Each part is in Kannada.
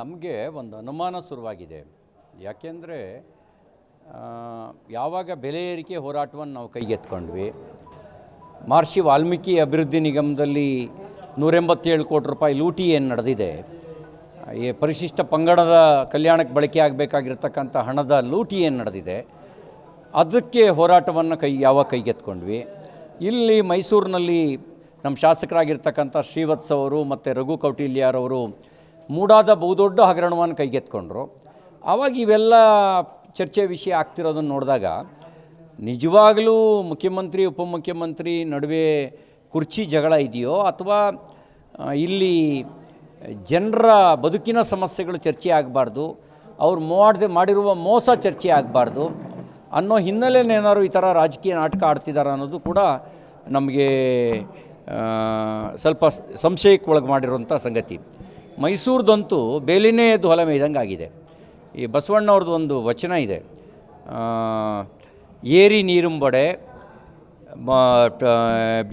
ನಮಗೆ ಒಂದು ಅನುಮಾನ ಶುರುವಾಗಿದೆ. ಯಾಕೆಂದರೆ ಯಾವಾಗ ಬೆಲೆ ಏರಿಕೆ ಹೋರಾಟವನ್ನು ನಾವು ಕೈಗೆತ್ಕೊಂಡ್ವಿ, ಮಹರ್ಷಿ ವಾಲ್ಮೀಕಿ ಅಭಿವೃದ್ಧಿ ನಿಗಮದಲ್ಲಿ 187 ಕೋಟಿ ರೂಪಾಯಿ ಲೂಟಿ ಏನು ನಡೆದಿದೆ, ಈ ಪರಿಶಿಷ್ಟ ಪಂಗಡದ ಕಲ್ಯಾಣಕ್ಕೆ ಬಳಕೆ ಆಗಬೇಕಾಗಿರ್ತಕ್ಕಂಥ ಹಣದ ಲೂಟಿ ಏನು ನಡೆದಿದೆ, ಅದಕ್ಕೆ ಹೋರಾಟವನ್ನು ಯಾವಾಗ ಕೈಗೆತ್ಕೊಂಡ್ವಿ. ಇಲ್ಲಿ ಮೈಸೂರಿನಲ್ಲಿ ನಮ್ಮ ಶಾಸಕರಾಗಿರ್ತಕ್ಕಂಥ ಶ್ರೀವತ್ಸ ಅವರು ಮತ್ತು ರಘು ಕೌಟಿಲ್ಯರವರು ಮೂಡಾದ ಬಹುದೊಡ್ಡ ಹಗರಣವನ್ನು ಕೈಗೆತ್ಕೊಂಡ್ರು. ಆವಾಗ ಇವೆಲ್ಲ ಚರ್ಚೆ ವಿಷಯ ಆಗ್ತಿರೋದನ್ನು ನೋಡಿದಾಗ ನಿಜವಾಗಲೂ ಮುಖ್ಯಮಂತ್ರಿ ಉಪಮುಖ್ಯಮಂತ್ರಿ ನಡುವೆ ಕುರ್ಚಿ ಜಗಳ ಇದೆಯೋ ಅಥವಾ ಇಲ್ಲಿ ಜನರ ಬದುಕಿನ ಸಮಸ್ಯೆಗಳು ಚರ್ಚೆ ಆಗಬಾರ್ದು, ಅವ್ರು ಮಾಡಿರುವ ಮೋಸ ಚರ್ಚೆ ಆಗಬಾರ್ದು ಅನ್ನೋ ಹಿನ್ನೆಲೆಯೇನಾದ್ರು ಈ ಥರ ರಾಜಕೀಯ ನಾಟಕ ಆಡ್ತಿದ್ದಾರೆ ಅನ್ನೋದು ಕೂಡ ನಮಗೆ ಸ್ವಲ್ಪ ಸಂಶಯಕ್ಕೆ ಒಳಗೆ ಮಾಡಿರುವಂಥ ಸಂಗತಿ. ಮೈಸೂರದಂತೂ ಬೇಲಿನೇ ಎದ್ದು ಹೊಲ ಮೇಯ್ದಂಗೆ ಆಗಿದೆ. ಈ ಬಸವಣ್ಣವ್ರದ್ದು ಒಂದು ವಚನ ಇದೆ, ಏರಿ ನೀರುಂಬಡೆ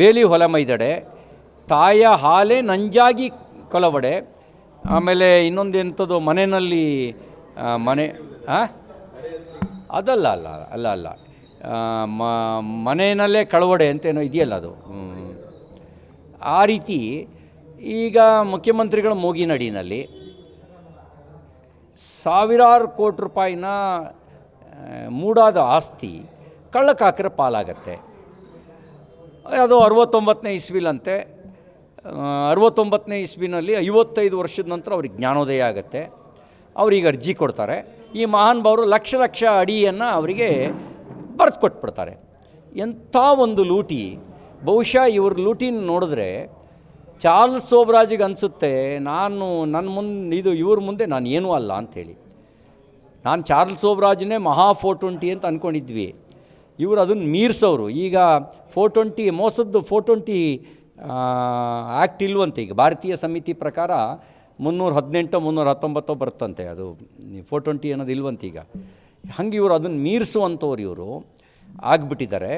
ಬೇಲಿ ಹೊಲ ಮೈದಡೆ ತಾಯ ಹಾಲೇ ನಂಜಾಗಿ ಕೊಲವಡೆ. ಆಮೇಲೆ ಇನ್ನೊಂದು ಎಂಥದ್ದು ಮನೆಯಲ್ಲಿ ಅದಲ್ಲ ಅಲ್ಲ ಅಲ್ಲ ಅಲ್ಲ ಮನೆಯಲ್ಲೇ ಕಳವಡೆ ಅಂತೇನೋ ಇದೆಯಲ್ಲ ಅದು. ಆ ರೀತಿ ಈಗ ಮುಖ್ಯಮಂತ್ರಿಗಳ ಮೂಗಿನಡಿನಲ್ಲಿ ಸಾವಿರಾರು ಕೋಟಿ ರೂಪಾಯಿನ ಮೂಡಾದ ಆಸ್ತಿ ಕಳ್ಳಕಾಕರ ಪಾಲಾಗತ್ತೆ. ಅದು 69ನೇ ಇಸ್ವಿಲಂತೆ. 69ನೇ ಇಸ್ವಿನಲ್ಲಿ 55 ವರ್ಷದ ನಂತರ ಅವ್ರಿಗೆ ಜ್ಞಾನೋದಯ ಆಗುತ್ತೆ. ಅವ್ರಿಗೆ ಅರ್ಜಿ ಕೊಡ್ತಾರೆ. ಈ ಮಹಾನುಭಾವರು ಲಕ್ಷ ಲಕ್ಷ ಅಡಿಯನ್ನು ಅವರಿಗೆ ಬರೆದು ಕೊಟ್ಬಿಡ್ತಾರೆ. ಎಂಥ ಒಂದು ಲೂಟಿ! ಬಹುಶಃ ಇವ್ರ ಲೂಟಿನ ನೋಡಿದ್ರೆ ಚಾರ್ಲ್ಸ್ ಸೋಬ್ರಾಜಿಗೆ ಅನಿಸುತ್ತೆ, ಇವ್ರ ಮುಂದೆ ನಾನು ಏನೂ ಅಲ್ಲ ಅಂಥೇಳಿ. ನಾನು ಚಾರ್ಲ್ಸ್ ಸೋಬ್ರಾಜ್ನೇ ಮಹಾ 420 ಅಂತ ಅಂದ್ಕೊಂಡಿದ್ವಿ. ಇವರು ಅದನ್ನು ಮೀರಿಸೋರು. ಈಗ 420 ಮೋಸದ್ದು 420 ಆ್ಯಕ್ಟ್ ಇಲ್ವಂತೆ. ಈಗ ಭಾರತೀಯ ಸಮಿತಿ ಪ್ರಕಾರ 318 319 ಬರುತ್ತಂತೆ. ಅದು 420 ಅನ್ನೋದು ಇಲ್ವಂತೆ ಈಗ. ಹಂಗೆ ಇವರು ಅದನ್ನು ಮೀರಿಸುವಂಥವ್ರು ಇವರು ಆಗಿಬಿಟ್ಟಿದ್ದಾರೆ.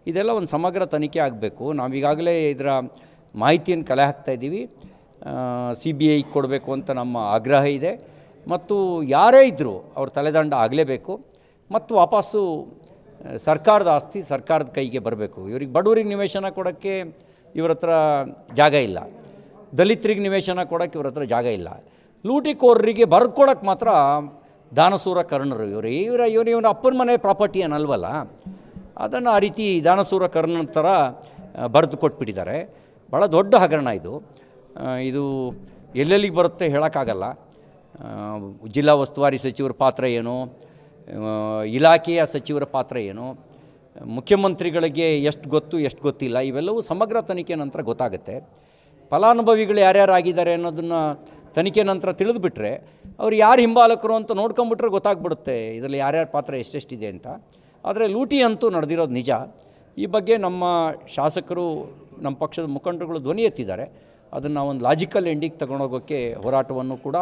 ಇದೆಲ್ಲ ಒಂದು ಸಮಗ್ರ ತನಿಖೆ ಆಗಬೇಕು. ನಾವೀಗಾಗಲೇ ಇದರ ಮಾಹಿತಿಯನ್ನು ಕಲೆ ಹಾಕ್ತಾಯಿದ್ದೀವಿ. CBI ಕೊಡಬೇಕು ಅಂತ ನಮ್ಮ ಆಗ್ರಹ ಇದೆ. ಮತ್ತು ಯಾರೇ ಇದ್ದರೂ ಅವ್ರ ತಲೆದಂಡ ಆಗಲೇಬೇಕು. ಮತ್ತು ವಾಪಸ್ಸು ಸರ್ಕಾರದ ಆಸ್ತಿ ಸರ್ಕಾರದ ಕೈಗೆ ಬರಬೇಕು. ಇವ್ರಿಗೆ ಬಡವರಿಗೆ ನಿವೇಶನ ಕೊಡೋಕ್ಕೆ ಇವ್ರ ಹತ್ರ ಜಾಗ ಇಲ್ಲ, ದಲಿತರಿಗೆ ನಿವೇಶನ ಕೊಡೋಕ್ಕೆ ಇವ್ರ ಹತ್ರ ಜಾಗ ಇಲ್ಲ. ಲೂಟಿಕೋರರಿಗೆ ಬರ್ಕೊಡೋಕ್ಕೆ ಮಾತ್ರ ದಾನಸೂರ ಕರ್ಣರು ಇವನ ಅಪ್ಪನ ಮನೆ ಪ್ರಾಪರ್ಟಿ ಏನಲ್ವಲ್ಲ, ಅದನ್ನು ಆ ರೀತಿ ದಾನಸೂರ ಕರ್ಣನ ಥರ ಬರೆದು ಕೊಟ್ಬಿಟ್ಟಿದ್ದಾರೆ. ಭಾಳ ದೊಡ್ಡ ಹಗರಣ ಇದು. ಇದು ಎಲ್ಲೆಲ್ಲಿಗೆ ಬರುತ್ತೆ ಹೇಳೋಕ್ಕಾಗಲ್ಲ. ಜಿಲ್ಲಾ ಉಸ್ತುವಾರಿ ಸಚಿವರ ಪಾತ್ರ ಏನು, ಇಲಾಖೆಯ ಸಚಿವರ ಪಾತ್ರ ಏನು, ಮುಖ್ಯಮಂತ್ರಿಗಳಿಗೆ ಎಷ್ಟು ಗೊತ್ತು ಎಷ್ಟು ಗೊತ್ತಿಲ್ಲ, ಇವೆಲ್ಲವೂ ಸಮಗ್ರ ತನಿಖೆ ನಂತರ ಗೊತ್ತಾಗುತ್ತೆ. ಫಲಾನುಭವಿಗಳು ಯಾರ್ಯಾರಾಗಿದ್ದಾರೆ ಅನ್ನೋದನ್ನು ತನಿಖೆ ನಂತರ ತಿಳಿದುಬಿಟ್ರೆ ಅವ್ರು ಯಾರು ಹಿಂಬಾಲಕರು ಅಂತ ನೋಡ್ಕೊಂಬಿಟ್ರೆ ಗೊತ್ತಾಗ್ಬಿಡುತ್ತೆ ಇದರಲ್ಲಿ ಯಾರ್ಯಾರ ಪಾತ್ರ ಎಷ್ಟೆಷ್ಟಿದೆ ಅಂತ. ಆದರೆ ಲೂಟಿ ಅಂತೂ ನಡೆದಿರೋದು ನಿಜ. ಈ ಬಗ್ಗೆ ನಮ್ಮ ಶಾಸಕರು, ನಮ್ಮ ಪಕ್ಷದ ಮುಖಂಡರುಗಳು ಧ್ವನಿ ಎತ್ತಿದ್ದಾರೆ. ಅದನ್ನು ಒಂದು ಲಾಜಿಕಲ್ ಎಂಡಿಗೆ ತಗೊಂಡೋಗೋಕ್ಕೆ ಹೋರಾಟವನ್ನು ಕೂಡ